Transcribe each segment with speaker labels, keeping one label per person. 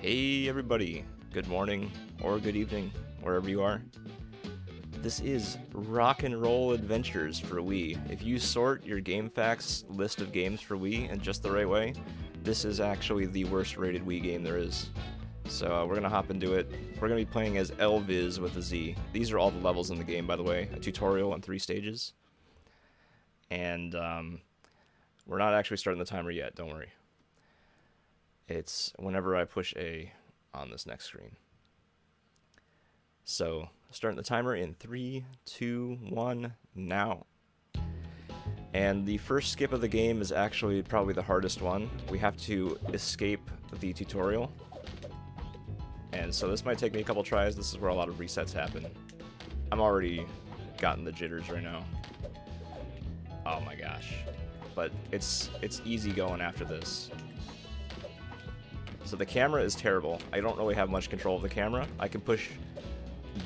Speaker 1: Hey everybody, good morning or good evening, wherever you are. This is Rock and Roll Adventures for Wii. If you sort your GameFAQs list of games for Wii in just the right way, this is actually the worst rated Wii game there is. So we're going to hop into it. We're going to be playing as Elviz with a Z. These are all the levels in the game, by the way. A tutorial and 3 stages. And we're not actually starting the timer yet, don't worry. It's whenever I push A on this next screen. So, starting the timer in 3, 2, 1, now. And the first skip of the game is actually probably the hardest one. We have to escape the tutorial. And so this might take me a couple tries. This is where a lot of resets happen. I'm already gotten the jitters right now. Oh my gosh. But it's easy going after this. So the camera is terrible. I don't really have much control of the camera. I can push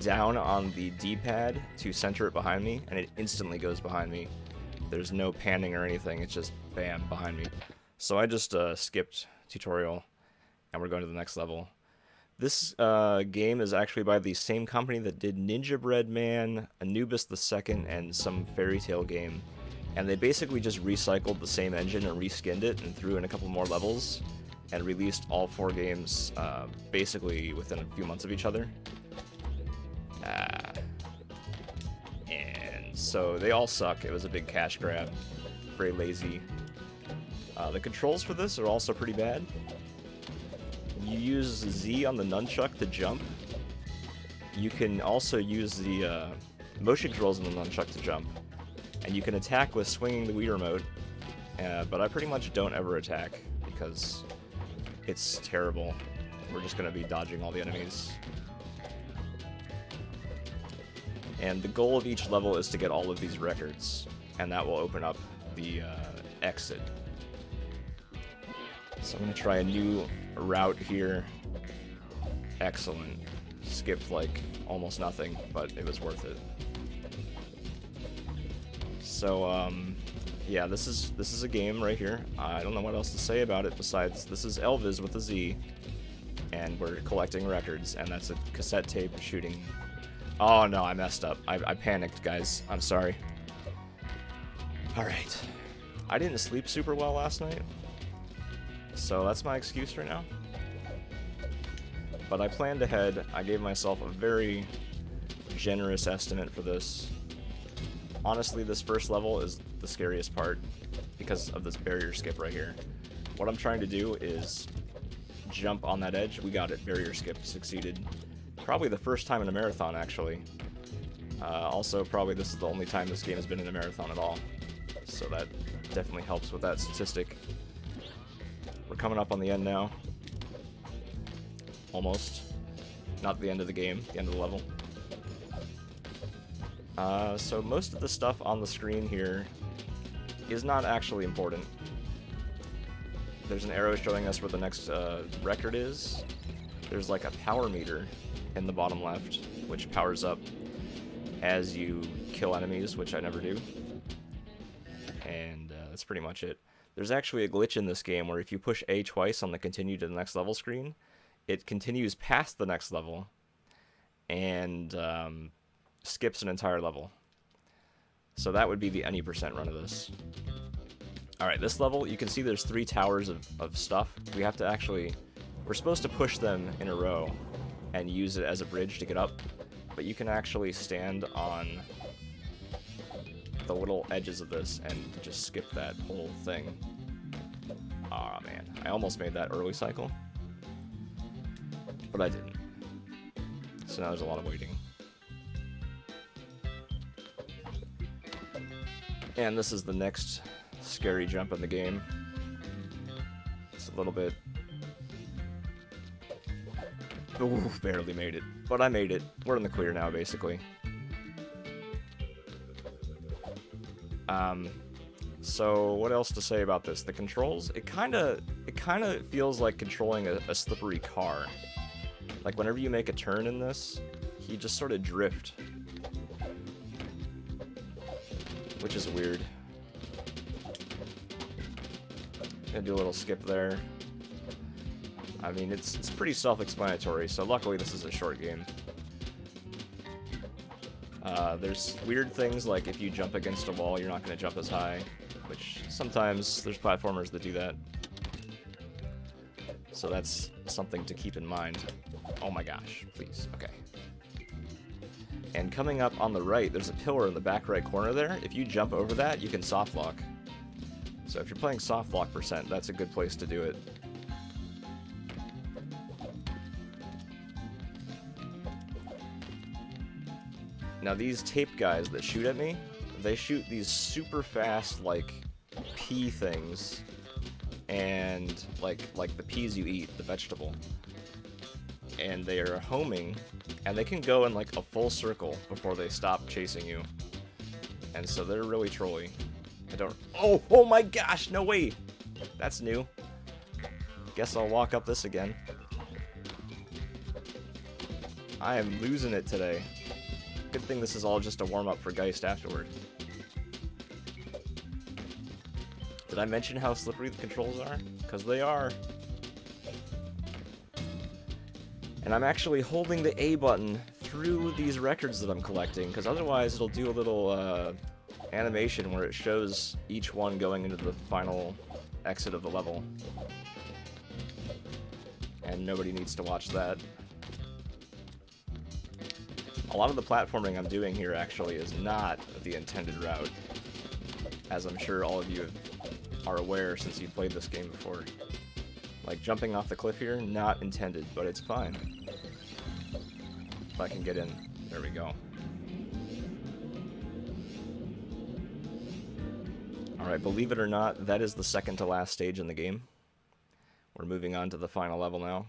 Speaker 1: down on the D-pad to center it behind me, and it instantly goes behind me. There's no panning or anything. It's just bam, behind me. So I just skipped tutorial, and we're going to the next level. This game is actually by the same company that did Ninja Bread Man, Anubis II, and some fairy tale game. And they basically just recycled the same engine and reskinned it and threw in a couple more levels and released all 4 games basically within a few months of each other. And so they all suck. It was a big cash grab. Very lazy. The controls for this are also pretty bad. You use Z on the nunchuck to jump. You can also use the motion controls on the nunchuck to jump. And you can attack with swinging the Wii remote. But I pretty much don't ever attack because it's terrible. We're just going to be dodging all the enemies. And the goal of each level is to get all of these records, and that will open up the exit. So I'm going to try a new route here. Excellent. Skipped like almost nothing, but it was worth it. So, yeah, this is a game right here. I don't know what else to say about it besides this is Elviz with a Z, and we're collecting records, and that's a cassette tape shooting. Oh no, I messed up. I panicked, guys. I'm sorry. Alright. I didn't sleep super well last night, so that's my excuse right now. But I planned ahead. I gave myself a very generous estimate for this. Honestly, this first level is the scariest part because of this barrier skip right here. What I'm trying to do is jump on that edge. We got it. Barrier skip succeeded. Probably the first time in a marathon, actually. Also, probably this is the only time this game has been in a marathon at all. So that definitely helps with that statistic. We're coming up on the end now. Almost. Not the end of the game, the end of the level. So most of the stuff on the screen here is not actually important. There's an arrow showing us where the next record is. There's like a power meter in the bottom left, which powers up as you kill enemies, which I never do. And that's pretty much it. There's actually a glitch in this game where if you push A twice on the continue to the next level screen, it continues past the next level and skips an entire level. So that would be the any % run of this. Alright, this level, you can see there's 3 towers of stuff. We have to actually... We're supposed to push them in a row and use it as a bridge to get up, but you can actually stand on the little edges of this and just skip that whole thing. Aw, man. I almost made that early cycle, but I didn't. So now there's a lot of waiting. And this is the next scary jump in the game. It's a little bit... Ooh, barely made it. But I made it. We're in the clear now, basically. So what else to say about this? The controls, it kinda feels like controlling a slippery car. Like whenever you make a turn in this, you just sort of drift. Which is weird. Gonna do a little skip there. I mean, it's pretty self-explanatory, so luckily this is a short game. There's weird things like if you jump against a wall, you're not going to jump as high, which sometimes there's platformers that do that. So that's something to keep in mind. Oh my gosh, please, okay. And coming up on the right, there's a pillar in the back right corner there. If you jump over that, you can soft lock. So if you're playing soft lock %, that's a good place to do it. Now these tape guys that shoot at me, they shoot these super fast, like, pea things, and like the peas you eat, the vegetable. And they are homing, and they can go in like a full circle before they stop chasing you. And so they're really trolly. I don't... Oh my gosh, no way! That's new. Guess I'll walk up this again. I am losing it today. Good thing this is all just a warm-up for Geist afterward. Did I mention how slippery the controls are? Because they are. And I'm actually holding the A button through these records that I'm collecting, because otherwise it'll do a little animation where it shows each one going into the final exit of the level. And nobody needs to watch that. A lot of the platforming I'm doing here actually is not the intended route, as I'm sure all of you are aware since you've played this game before. Like jumping off the cliff here, not intended, but it's fine. If I can get in, there we go. Alright, believe it or not, that is the second to last stage in the game. We're moving on to the final level now.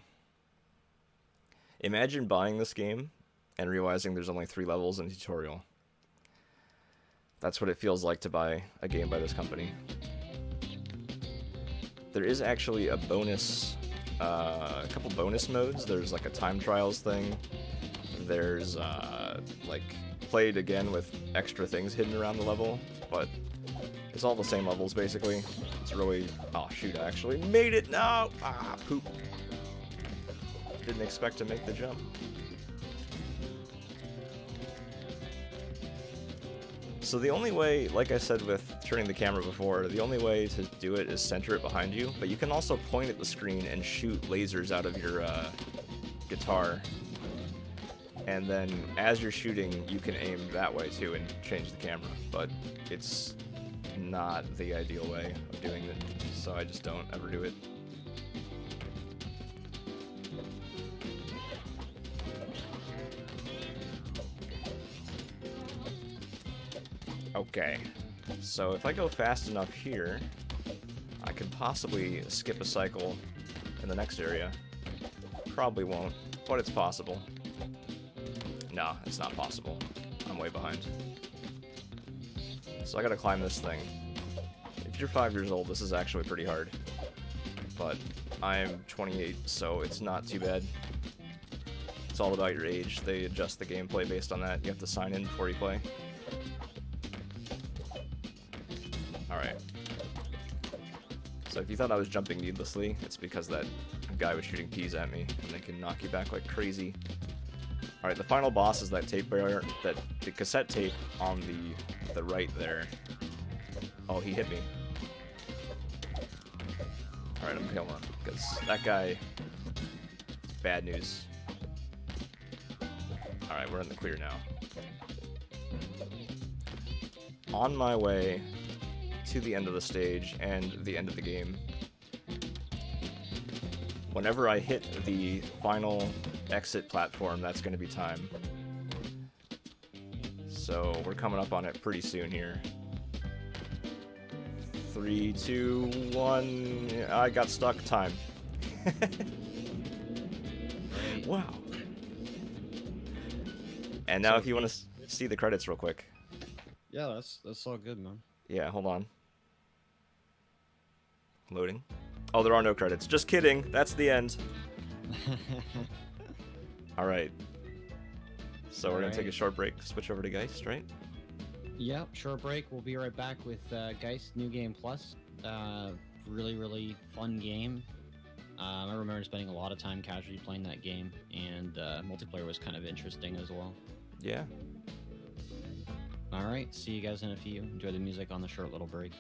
Speaker 1: Imagine buying this game and realizing there's only 3 levels in the tutorial. That's what it feels like to buy a game by this company. There is actually a bonus, a couple bonus modes. There's like a time trials thing. There's like played again with extra things hidden around the level, but it's all the same levels basically. It's really... Oh shoot, I actually made it! No! Ah, poop. Didn't expect to make the jump. So the only way, like I said with turning the camera before, the only way to do it is center it behind you, but you can also point at the screen and shoot lasers out of your guitar. And then as you're shooting, you can aim that way too and change the camera, but it's not the ideal way of doing it, so I just don't ever do it. Okay, so if I go fast enough here, I could possibly skip a cycle in the next area. Probably won't, but it's possible. No, it's not possible. I'm way behind. So I gotta climb this thing. If you're 5 years old, this is actually pretty hard. But I'm 28, so it's not too bad. It's all about your age. They adjust the gameplay based on that. You have to sign in before you play. Alright. So if you thought I was jumping needlessly, it's because that guy was shooting peas at me, and they can knock you back like crazy. Alright, the final boss is that tape barrier, the cassette tape on the right there. Oh, he hit me. Alright, I'm killing him, because that guy... Bad news. Alright, we're in the clear now. On my way to the end of the stage and the end of the game. Whenever I hit the final exit platform, that's going to be time. So we're coming up on it pretty soon here. 3, 2, 1... I got stuck. Time. Wow. And now if you want to see the credits real quick.
Speaker 2: Yeah, that's all good, man.
Speaker 1: Yeah, hold on. Loading. Oh, there are no credits. Just kidding. That's the end. Alright. So we're going to take a short break, switch over to Geist, right?
Speaker 2: Yep, short break. We'll be right back with Geist New Game Plus. Really, really fun game. I remember spending a lot of time casually playing that game, and multiplayer was kind of interesting as well.
Speaker 1: Yeah.
Speaker 2: All right, see you guys in a few. Enjoy the music on the short little break.